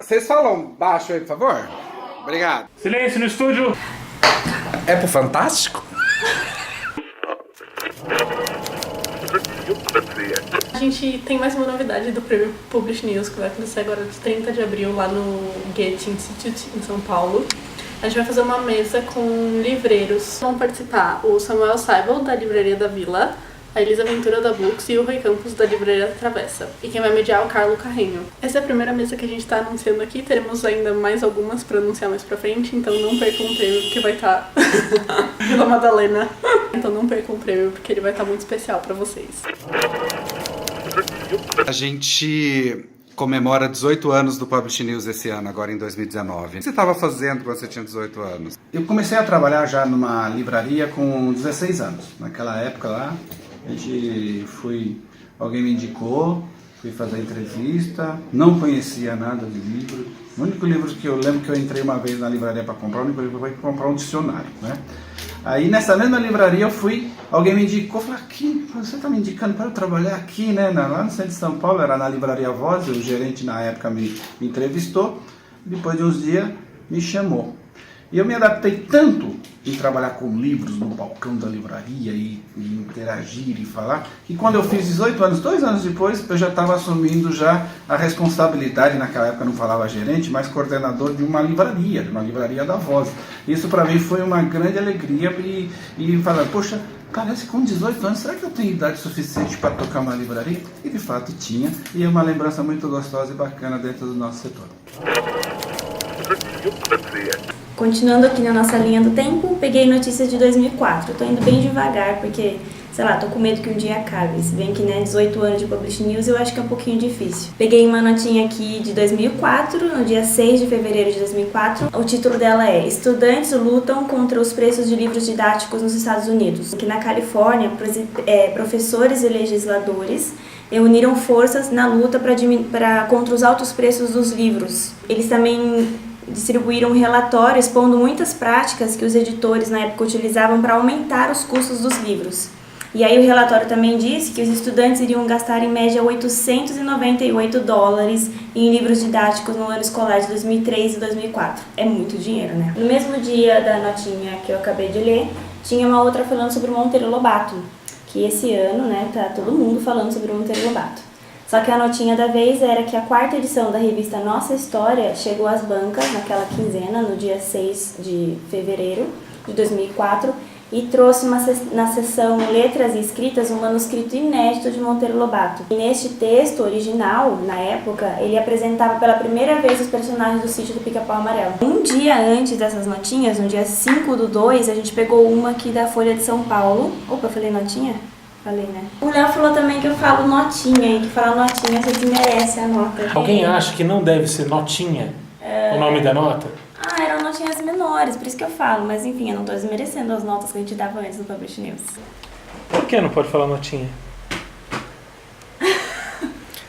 Vocês falam baixo aí, por favor? Obrigado. Silêncio no estúdio. É pro Fantástico? A gente tem mais uma novidade do Prêmio Publish News, que vai acontecer agora de 30 de abril lá no Goethe Institute, em São Paulo. A gente vai fazer uma mesa com livreiros. Vão participar o Samuel Seibel, da Livraria da Vila, a Elisa Ventura da Books e o Rui Campos da Livraria da Travessa. E quem vai mediar é o Carlo Carrenho. Essa é a primeira mesa que a gente está anunciando aqui. Teremos ainda mais algumas para anunciar mais pra frente, então não percam o prêmio, porque vai estar Vila Madalena. Então não percam o prêmio, porque ele vai estar muito especial para vocês. A gente comemora 18 anos do Publish News esse ano, agora em 2019. O que você estava fazendo quando você tinha 18 anos? Eu comecei a trabalhar já numa livraria com 16 anos. Naquela época lá, alguém me indicou, fui fazer entrevista, não conhecia nada de livro. O único livro que eu lembro que eu entrei uma vez na livraria para comprar, o único livro foi comprar um dicionário, né? Aí nessa mesma livraria alguém me indicou, falei, aqui, você está me indicando para eu trabalhar aqui, né? Lá no centro de São Paulo, era na livraria Voz, o gerente na época me entrevistou, depois de uns dias me chamou. E eu me adaptei tanto em trabalhar com livros no balcão da livraria e interagir e falar, que quando eu fiz 18 anos, 2 anos depois, eu já estava assumindo já a responsabilidade, naquela época eu não falava gerente, mas coordenador de uma livraria da Voz. Isso para mim foi uma grande alegria e falar, poxa, parece que com 18 anos, será que eu tenho idade suficiente para tocar uma livraria? E de fato tinha, e é uma lembrança muito gostosa e bacana dentro do nosso setor. Continuando aqui na nossa linha do tempo, peguei notícias de 2004. Tô indo bem devagar porque, sei lá, tô com medo que um dia acabe. Se bem que, 18 anos de Publish News eu acho que é um pouquinho difícil. Peguei uma notinha aqui de 2004, no dia 6 de fevereiro de 2004. O título dela é Estudantes lutam contra os preços de livros didáticos nos Estados Unidos. Aqui na Califórnia, professores e legisladores uniram forças na luta contra os altos preços dos livros. Eles também distribuíram um relatório expondo muitas práticas que os editores na época utilizavam para aumentar os custos dos livros. E aí o relatório também disse que os estudantes iriam gastar em média $898 em livros didáticos no ano escolar de 2003 e 2004. É muito dinheiro, né? No mesmo dia da notinha que eu acabei de ler, tinha uma outra falando sobre o Monteiro Lobato, que esse ano, tá todo mundo falando sobre o Monteiro Lobato. Só que a notinha da vez era que a 4ª edição da revista Nossa História chegou às bancas naquela quinzena, no dia 6 de fevereiro de 2004, e trouxe na seção Letras e Escritas um manuscrito inédito de Monteiro Lobato. E neste texto original, na época, ele apresentava pela primeira vez os personagens do Sítio do Pica-Pau Amarelo. Um dia antes dessas notinhas, no dia 5/2, a gente pegou uma aqui da Folha de São Paulo. Opa, eu falei notinha? Falei, né? O Léo falou também que eu falo notinha, e que falar notinha você desmerece a nota. Alguém acha que não deve ser notinha o nome da nota? Eram notinhas menores, por isso que eu falo. Mas enfim, eu não tô desmerecendo as notas que a gente dava antes do Publish News. Por que não pode falar notinha?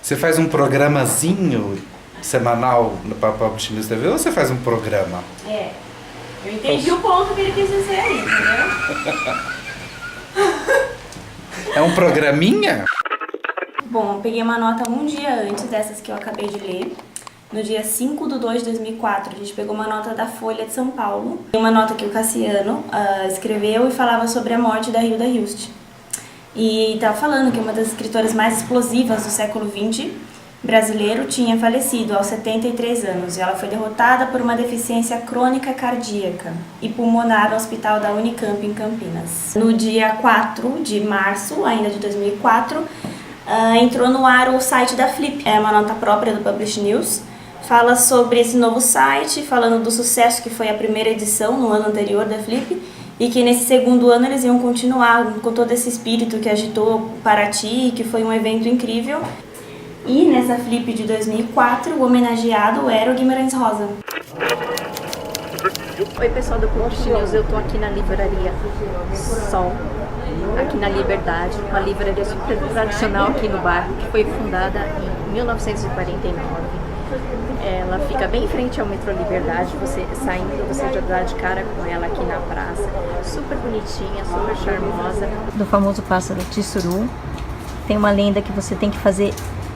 Você faz um programazinho semanal para Publish News TV ou você faz um programa? Eu entendi o ponto que ele quis dizer aí, entendeu? É um programinha? Bom, eu peguei uma nota um dia antes dessas que eu acabei de ler. No dia 5/2 de 2004, a gente pegou uma nota da Folha de São Paulo. Uma nota que o Cassiano escreveu e falava sobre a morte da Hilda Hilst. E estava falando que uma das escritoras mais explosivas do século XX brasileiro tinha falecido aos 73 anos. E ela foi derrotada por uma deficiência crônica cardíaca e pulmonar no hospital da Unicamp em Campinas. No dia 4 de março, ainda de 2004, entrou no ar o site da Flip. É uma nota própria do Publish News. Fala sobre esse novo site, falando do sucesso que foi a primeira edição no ano anterior da Flip e que nesse segundo ano eles iam continuar com todo esse espírito que agitou Paraty, que foi um evento incrível. E nessa Flip de 2004, o homenageado era o Guimarães Rosa. Oi pessoal do Publish News, eu tô aqui na livraria Sol, aqui na Liberdade, uma livraria super tradicional aqui no bairro, que foi fundada em 1949. Ela fica bem em frente ao metrô Liberdade, você saindo, você já dá de cara com ela aqui na praça, super bonitinha, super charmosa. Do famoso pássaro Tissuru, tem uma lenda que você tem que fazer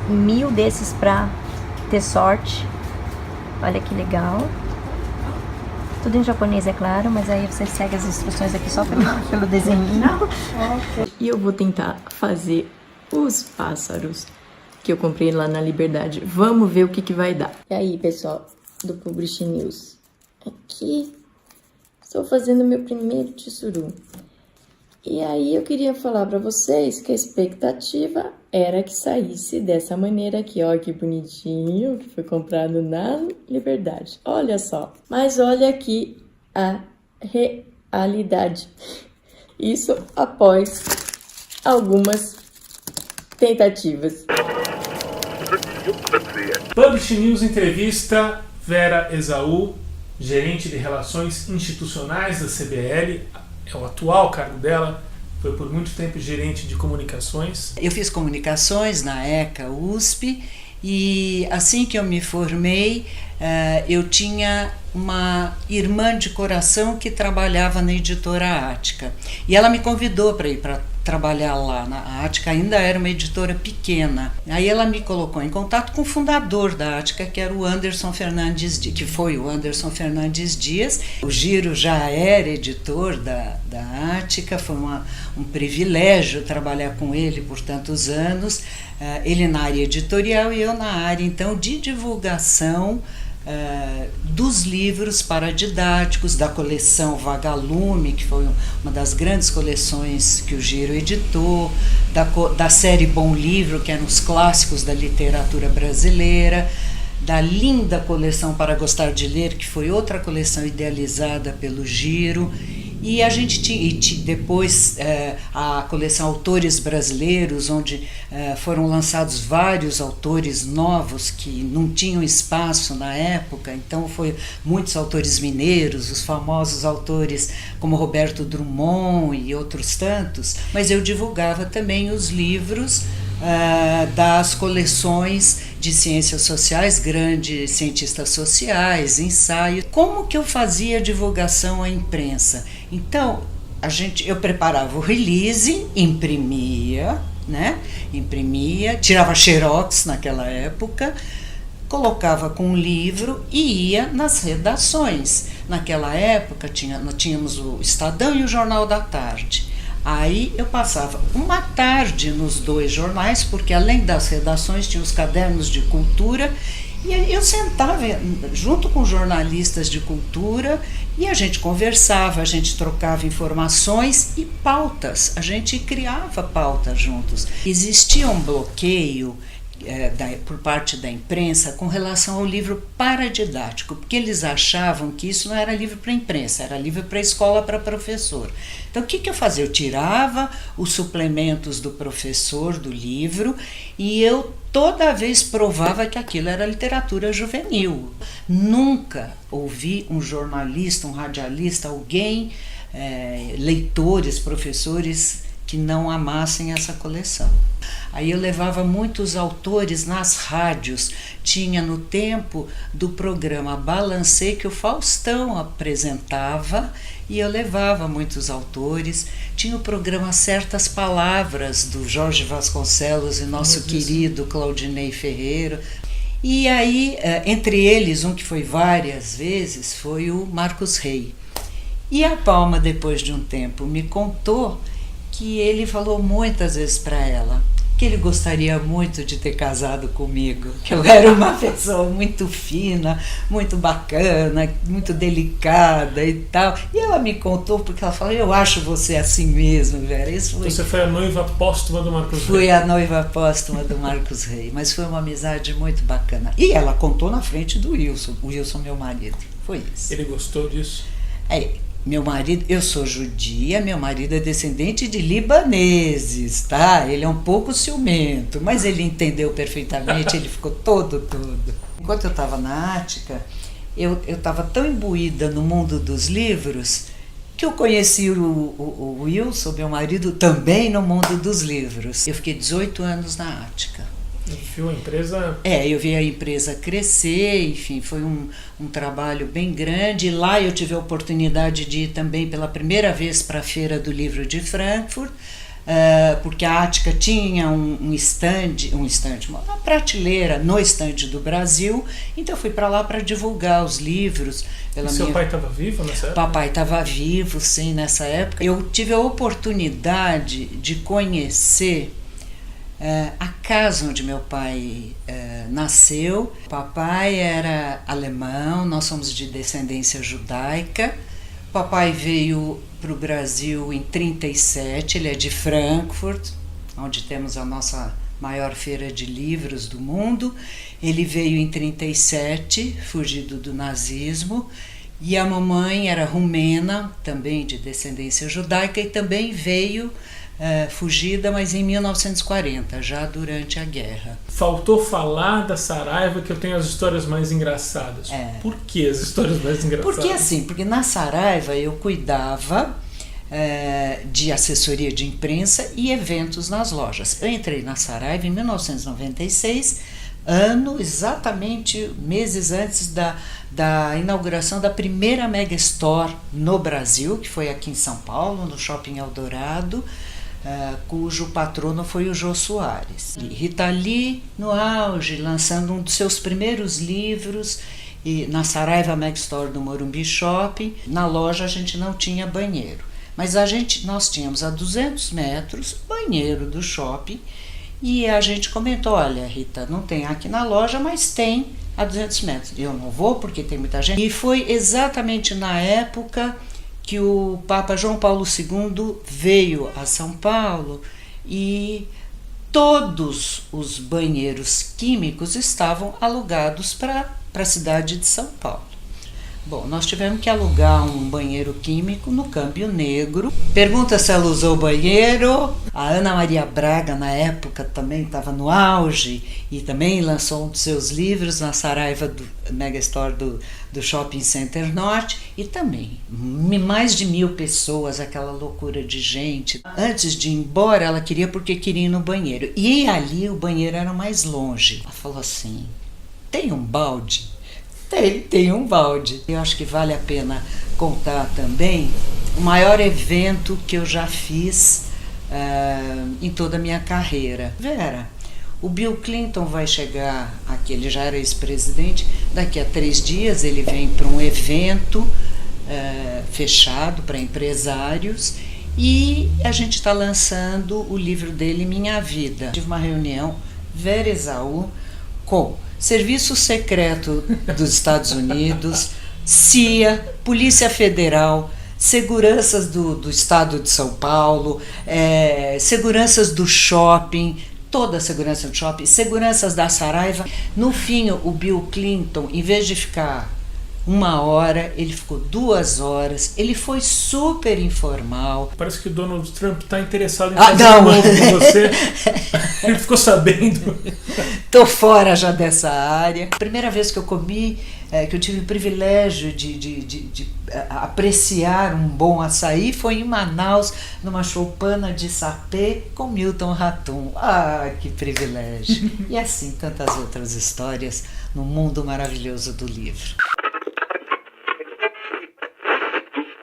1000 desses para ter sorte. Olha que legal. Tudo em japonês, é claro, mas aí você segue as instruções aqui só pelo desenho. E eu vou tentar fazer os pássaros que eu comprei lá na Liberdade. Vamos ver o que vai dar. E aí, pessoal do Publish News. Aqui estou fazendo meu primeiro tissuru. E aí eu queria falar para vocês que a expectativa era que saísse dessa maneira aqui, ó, que bonitinho, que foi comprado na Liberdade. Olha só, mas olha aqui a realidade. Isso após algumas tentativas. Publish News entrevista Vera Esaú, gerente de Relações Institucionais da CBL, é o atual cargo dela, foi por muito tempo gerente de comunicações. Eu fiz comunicações na ECA USP e assim que eu me formei, eu tinha uma irmã de coração que trabalhava na editora Ática. E ela me convidou para ir para trabalhar lá. A Ática ainda era uma editora pequena. Aí ela me colocou em contato com o fundador da Ática, que era o Anderson Fernandes Dias, que foi o Anderson Fernandes Dias. O Giro já era editor da Ática, foi um privilégio trabalhar com ele por tantos anos. Ele na área editorial e eu na área, então, de divulgação dos livros paradidáticos, da coleção Vagalume, que foi uma das grandes coleções que o Giro editou, da série Bom Livro, que eram os clássicos da literatura brasileira, da linda coleção Para Gostar de Ler, que foi outra coleção idealizada pelo Giro, e a gente tinha depois a coleção Autores Brasileiros, onde foram lançados vários autores novos que não tinham espaço na época, então foi muitos autores mineiros, os famosos autores como Roberto Drummond e outros tantos, mas eu divulgava também os livros das coleções de ciências sociais, grandes cientistas sociais, ensaios. Como que eu fazia divulgação à imprensa? Então, eu preparava o release, imprimia, tirava xerox naquela época, colocava com o livro e ia nas redações. Naquela época nós tínhamos o Estadão e o Jornal da Tarde. Aí eu passava uma tarde nos dois jornais, porque além das redações tinha os cadernos de cultura, e eu sentava junto com jornalistas de cultura e a gente conversava, a gente trocava informações e pautas, a gente criava pautas juntos. Existia um bloqueio por parte da imprensa com relação ao livro paradidático, porque eles achavam que isso não era livro para imprensa, era livro para escola, para professor. Então o que eu fazia? Eu tirava os suplementos do professor do livro e eu toda vez provava que aquilo era literatura juvenil. Nunca ouvi um jornalista, um radialista, alguém, leitores, professores que não amassem essa coleção. Aí eu levava muitos autores nas rádios. Tinha no tempo do programa Balancê, que o Faustão apresentava, e eu levava muitos autores. Tinha o programa Certas Palavras, do Jorge Vasconcelos e nosso querido Claudinei Ferreira. E aí, entre eles, um que foi várias vezes, foi o Marcos Rey. E a Palma, depois de um tempo, me contou que ele falou muitas vezes para ela que ele gostaria muito de ter casado comigo, que eu era uma pessoa muito fina, muito bacana, muito delicada e tal. E ela me contou porque ela falou, eu acho você assim mesmo, Vera. Isso foi... Você foi a noiva póstuma do Marcos Rey. Fui a noiva póstuma do Marcos Rey, mas foi uma amizade muito bacana. E ela contou na frente do Wilson, o Wilson, meu marido. Foi isso. Ele gostou disso? Meu marido, eu sou judia, meu marido é descendente de libaneses, tá? Ele é um pouco ciumento, mas ele entendeu perfeitamente, ele ficou todo. Enquanto eu estava na Ática, eu estava tão imbuída no mundo dos livros que eu conheci o Wilson, meu marido, também no mundo dos livros. Eu fiquei 18 anos na Ática. Viu a empresa? Eu vi a empresa crescer, enfim, foi um trabalho bem grande. Lá eu tive a oportunidade de ir também pela primeira vez para a Feira do Livro de Frankfurt, porque a Ática tinha uma prateleira no estande do Brasil, então eu fui para lá para divulgar os livros. Seu pai estava vivo nessa época? Papai estava vivo, sim, nessa época. Eu tive a oportunidade de conhecer a casa onde meu pai nasceu. Papai era alemão, nós somos de descendência judaica. Papai veio para o Brasil em 1937, ele é de Frankfurt, onde temos a nossa maior feira de livros do mundo. Ele veio em 1937, fugido do nazismo, e a mamãe era rumena, também de descendência judaica, e também veio fugida, mas em 1940, já durante a guerra. Faltou falar da Saraiva, que eu tenho as histórias mais engraçadas. Por que as histórias mais engraçadas? Porque na Saraiva eu cuidava de assessoria de imprensa e eventos nas lojas. Eu entrei na Saraiva em 1996, ano exatamente meses antes da inauguração da primeira Mega Store no Brasil, que foi aqui em São Paulo, no Shopping Eldorado, cujo patrono foi o Jô Soares. E Rita Lee, no auge, lançando um dos seus primeiros livros, e na Saraiva Mega Store do Morumbi Shopping. Na loja a gente não tinha banheiro, mas nós tínhamos a 200 metros banheiro do shopping, e a gente comentou: olha, Rita, não tem aqui na loja, mas tem a 200 metros. Eu não vou porque tem muita gente. E foi exatamente na época que o Papa João Paulo II veio a São Paulo e todos os banheiros químicos estavam alugados para a cidade de São Paulo. Bom, nós tivemos que alugar um banheiro químico no Câmbio Negro. Pergunta se ela usou o banheiro. A Ana Maria Braga, na época, também estava no auge e também lançou um dos seus livros na Saraiva do Mega Store do Shopping Center Norte. E também mais de 1.000 pessoas, aquela loucura de gente. Antes de ir embora, ela queria ir no banheiro. E ali o banheiro era mais longe. Ela falou assim: tem um balde? Tem um balde. Eu acho que vale a pena contar também o maior evento que eu já fiz em toda a minha carreira. Vera, o Bill Clinton vai chegar aqui, ele já era ex-presidente, daqui a 3 dias ele vem para um evento fechado para empresários, e a gente está lançando o livro dele, Minha Vida. Tive uma reunião, Vera Esaú, com Serviço Secreto dos Estados Unidos, CIA, Polícia Federal, seguranças do Estado de São Paulo, seguranças do shopping, toda a segurança do shopping, seguranças da Saraiva. No fim, o Bill Clinton, em vez de ficar 1 hora, ele ficou 2 horas, ele foi super informal. Parece que o Donald Trump está interessado em fazer um novo com você. Ele ficou sabendo. Tô fora já dessa área. A primeira vez que eu comi, que eu tive o privilégio de apreciar um bom açaí, foi em Manaus, numa choupana de sapê com Milton Ratum. Ah, que privilégio! E assim tantas outras histórias no mundo maravilhoso do livro.